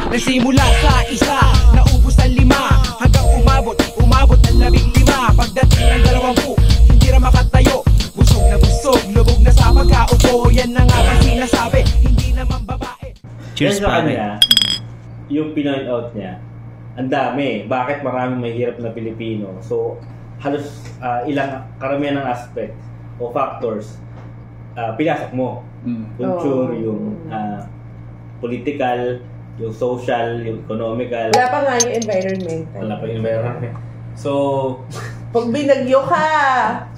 Nagsimula sa isa, naubos ang 5, hanggang umabot ng 15. Pagdating ng 20, hindi na makatayo. Busog na busog, lubog na sa pagkaupo. Yan na nga ba sinasabi, hindi naman babae. Cheers pa niya. Yung pinoint out niya, ang dami. Bakit maraming mahirap na Pilipino? So, halos karamihan ng aspect o factors pinasok mo. Culture, yung political, yung social, yung economical. Wala pa nga yung environmental. Wala pa yung environment. So, pag binagyo ka,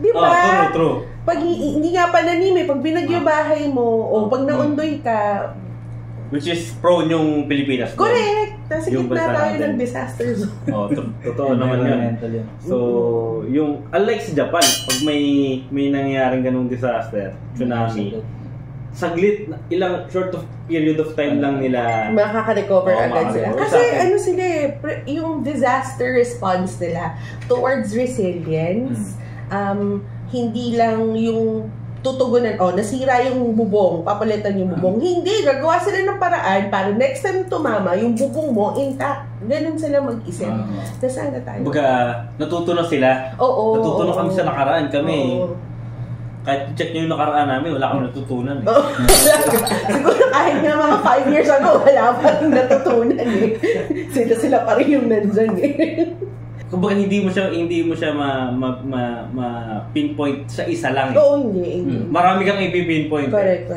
di ba? True. Pag hindi nga pananim pag binagyo bahay mo, o pag naundoy ka, which is prone yung Pilipinas. Correct! Nasa gitna tayo ng disaster zone. Totoo naman yun. So, yung, unlike sa Japan, pag may nangyayaring ganung disaster, tsunami, saglit, ilang short of period of time lang nila makaka-recover agad sila. Kasi ano sila yung disaster response nila towards resilience, hindi lang yung tutugunan, nasira yung bubong, papalitan yung bubong. Hindi, gagawa sila ng paraan para next time tumama, yung bubong mo intact. Ganun sila mag-isip. Nasaan na tayo? Baga, natuto na sila. Natuto na kami sa nakaraan. Kami, kahit check nyo yung nakaraan namin, wala kami natutunan. Siguro kahit nga mga 5 years ago, wala pa rin natutunan Sila pa rin yung nandyan Kumbaga hindi mo siya ma-pinpoint sa isa lang. Oo, hindi. Marami kang i-pinpoint. Correct.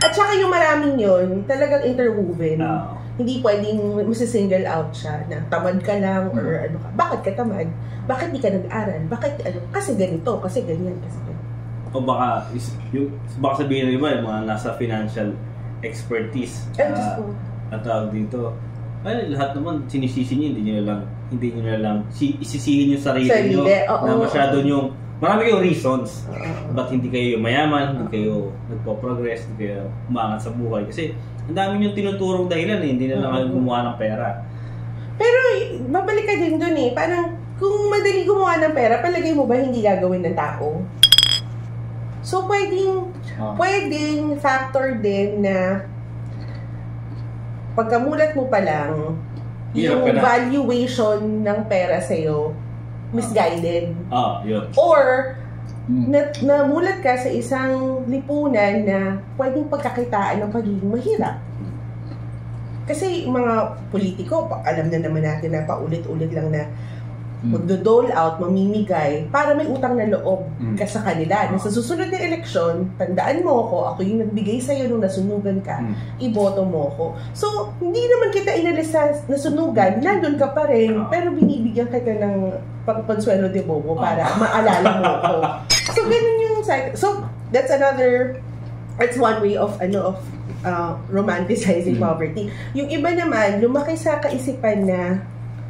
At saka yung maraming yun, talagang interwoven. Hindi pwedeng masisingle out siya na tamad ka lang or ano ka. Bakit ka tamad? Bakit di ka nag-aral? Bakit ano? Kasi ganito, kasi ganyan, kasi ganyan. O baka sabihin ng iba, yung mga nasa financial expertise. At tawag dito, lahat naman sinisisi nyo, hindi nyo na lang isisihin yung sarili nyo na masyado yung marami kayong reasons ba't hindi kayo mayaman, hindi kayo nagpo-progress, hindi kayo umangat sa buhay kasi ang dami yung tinuturong dahilan hindi na lang kayo gumawa ng pera. Pero babalik ka din dun parang kung madali gumawa ng pera, palagay mo ba hindi gagawin ng tao? So pwedeng factor din na pagkamulat mo pa lang, yung valuation ng pera sa'yo, misguided. Yun. Or, namulat ka sa isang lipunan na pwedeng pagkakitaan ng pagiging mahirap. Kasi mga politiko, alam na naman natin na paulit-ulit lang na magdo-dole out, mamimigay, para may utang na loob ka sa kanila. Na sa susunod na eleksyon, tandaan mo ako yung nagbigay sa'yo nung nasunugan ka, iboto mo ako. So, hindi naman kita inalis sa nasunugan, nandun ka pa rin, pero binibigyan kita ng pagpansuelo de bobo para maalala mo ako. So, ganun yung cycle. So, that's one way of romanticizing poverty. Yung iba naman, lumaki sa kaisipan na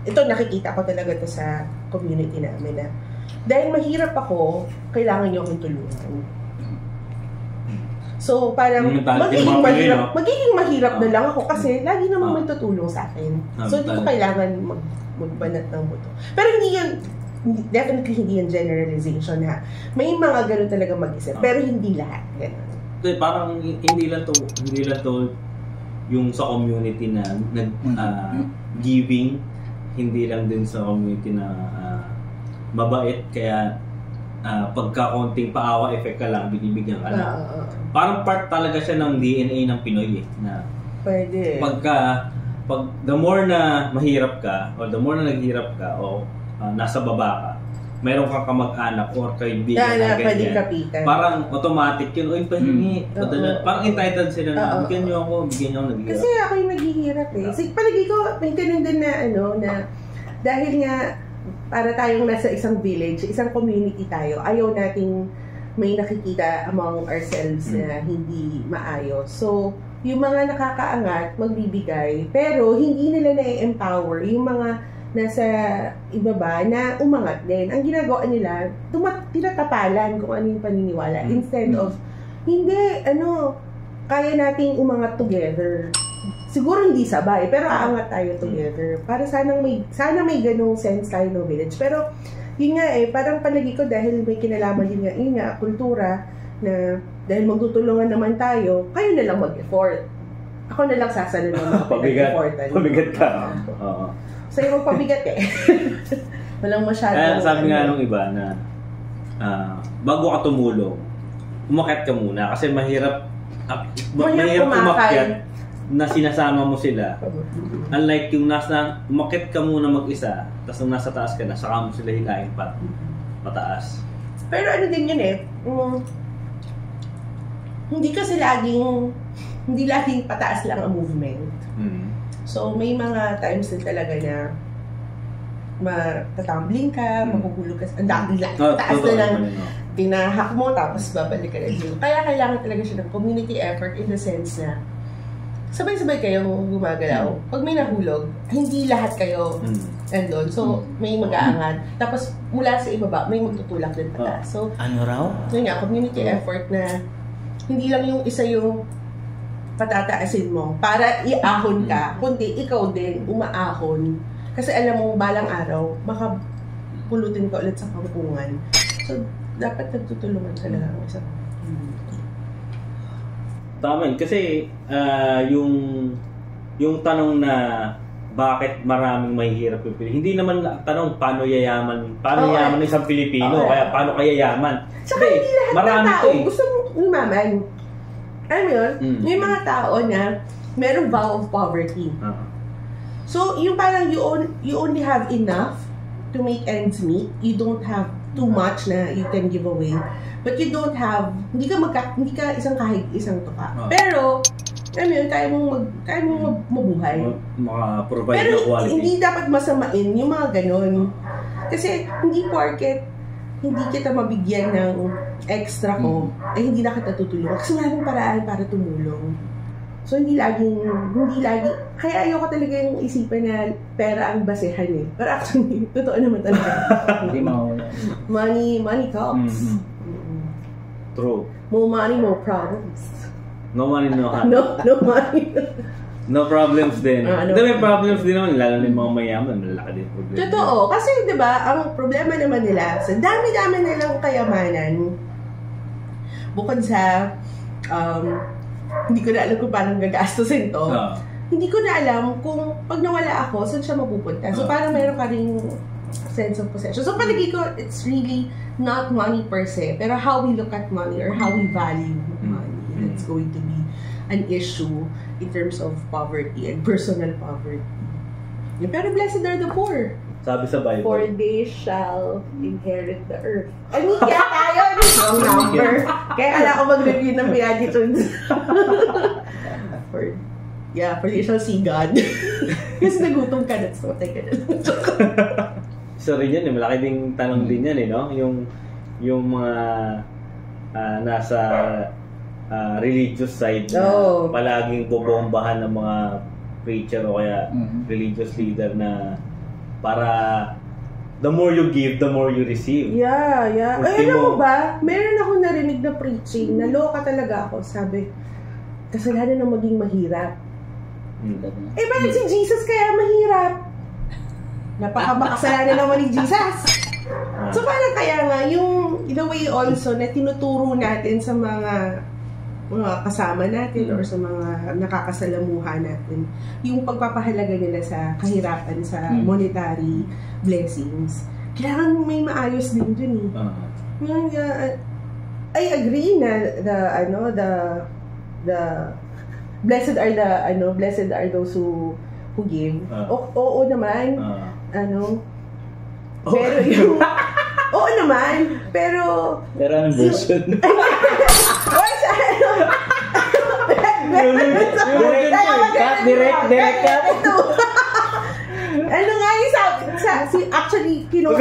ito nakikita ko talaga to sa community namin na dahil mahirap ako, kailangan niyo akong tulungan. So parang magiging mahirap na lang ako kasi lagi namang may tutulong sa akin. So hindi ko kailangan magbanat ng buto. Pero hindi yun, definitely hindi yung generalization may mga ganun talaga mag-isip, pero hindi lahat. Parang hindi lang to yung sa community na giving, hindi lang din sa community na mabait, kaya pagka konting paawa effect ka lang, binibigyan ka lang. Parang part talaga siya ng DNA ng Pinoy na pwede. The more na mahirap ka, or the more na naghirap ka, o nasa baba ka, mayroon kang kamag-anak or kaibigan na ganyan. Parang automatic yun. Pahingi. Parang entitled sila na, bigyan nyo ako naghihirap. Kasi ako yung naghihirap palagi ko, may ganun din na dahil nga, para tayong nasa isang village, isang community tayo, ayaw nating may nakikita among ourselves na hindi maayos. So, yung mga nakakaangat, magbibigay, pero hindi nila na-empower yung mga nasa ibaba na umangat din. Ang ginagawa nila, tinatapalan kung ano yung paniniwala. Instead of, hindi, kaya nating umangat together. Siguro hindi sabay, pero aangat tayo together. Para sana may ganong sense tayo ng village. Pero, yun nga parang palagi ko dahil may kinalaman yun nga, kultura, na dahil magtutulungan naman tayo, kayo na lang mag-effort. Ako na lang sasalo ng mga Pabigat. Pabigat ka. Oo. Sa'yo magpabigat eh. Walang masyadong... Sabi nga nung iba na bago ka tumulong, umakyat ka muna kasi mahirap umakyat na sinasama mo sila. Unlike yung umakyat ka muna mag-isa, tapos nung nasa taas ka na, saka mo sila hilahin pataas. Pero ano din yun eh, hindi laging pataas lang ang movement. So may mga times din talaga na matatumbling ka, magugulo ka, ang taas na lang tinahak mo, tapos babalik ka na dito. Kaya kailangan talaga siya ng community effort in the sense na sabay-sabay kayong gumagalaw. Pag may nahulog, hindi lahat kayo andun. So, may mag-aangat. Tapos, mula sa ibaba, may magtutulak din pataas. So, ano raw? Yun nga, community effort na hindi lang yung isa yung patataasin mo para iahon ka, kundi ikaw din umaahon. Kasi alam mo, balang araw, makapulutin ka ulit sa kampungan. So, dapat nagtutulungan talaga ang isang Tama yun. Kasi yung tanong na bakit maraming mahihirap yung Pilipino, hindi naman tanong paano yayaman isang Pilipino, kaya paano kaya yaman. Saka hindi lahat ng tao gusto mong umaman. Alam mo yun? May mga tao na merong vow of poverty. So, yung parang you only have enough to make ends meet. You don't have too much na you can give away. But you don't have, hindi ka isang kahig isang tuka. Pero, alam mo yun, kaya mong mabuhay. Maka-provide pero na quality. Hindi dapat masamain yung mga ganon. Kasi hindi porket hindi kita mabigyan ng extra ko, ay hindi na kita tutulungan. Kasi maraming paraan para tumulong. So, hindi lagi, kaya ayoko talaga yung isipan na pera ang basehan eh. Pero actually, totoo naman talaga. Hindi mawala. Money talks. True. More money, more problems. No money, no hand. No money. No problems din. No. May problems din naman, lalo na yung mga mayaman, malaki din problem. Totoo. Kasi, di ba, ang problema naman nila, sa dami-dami nilang kayamanan, bukod sa, hindi ko na alam kung paano gagastusin to. Hindi ko na alam kung pag nawala ako, saan siya mapupunta. So, parang meron ka rin sense of possession. So, palagi ko, it's really not money per se, pero how we look at money or how we value money. It's going to be an issue in terms of poverty and personal poverty. Pero blessed are the poor. Sabi sa Bible. For they shall inherit the earth. I mean, kaya tayo, wrong number. Kaya kala ko mag-review ng Beatitudes. for they shall see God. Kasi nagutom ka na, so matay ka na. Isa rin yan, malaki ding tanong din yan, no? Yung mga nasa religious side na palaging bobombahan ng mga preacher o kaya religious leader na para the more you give, the more you receive. Yeah. Ay, alam mo ba, meron ako narinig na preaching, naloka talaga ako, sabi, kasalanan ng maging mahirap. Bakit si Jesus kaya mahirap? Napakamakasalanan naman ni Jesus. So parang kaya nga, yung the way also na tinuturo natin sa mga kasama natin or sa mga nakakasalamuha natin, yung pagpapahalaga nila sa kahirapan, sa monetary blessings, kailangan may maayos din dun eh. I agree na the blessed are those who give. Oo naman. Pero yung oo naman, pero anong version? Direct cut. Ano nga yung actually, kinote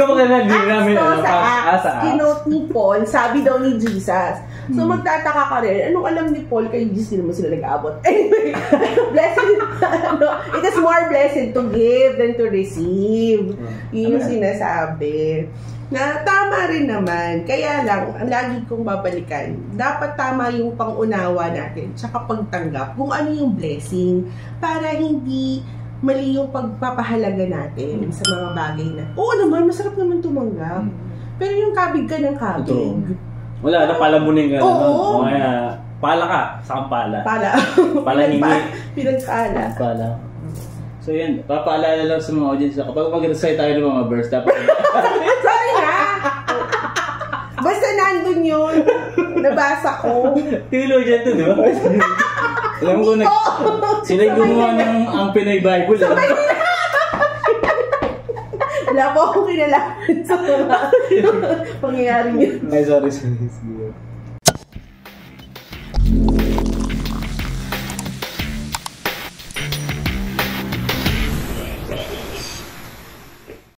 ni Paul, sabi daw ni Jesus. So magtataka ka rin, anong alam ni Paul kay Jesus, hindi naman sila nag-aabot. Anyway, it is more blessed to give than to receive. Yun yung sinasabi. Na tama rin naman. Kaya lang, ang lagi kong babalikan, dapat tama yung pangunawa natin, tsaka pagtanggap kung ano yung blessing, para hindi mali yung pagpapahalaga natin sa mga bagay na, oo naman, masarap naman tumanggap. Pero yung kabig ka ng kabig. Wala, napalamunin ka. Oo. Kaya Pala ka, saan pala? Pala. Pala hingi. Pinagpala. Pala. So yan, papaalala lang sa mga audience na kapag mag-recite tayo ng mga verse, dapat Sorry na! Basta nandun yun. Nabasa ko. Tilo dyan to, di ba? alam ko sila yung gumawa ng ang Pinoy Bible. Wala po akong kinalaman sa mga pangyayaring yun. Ay, sorry.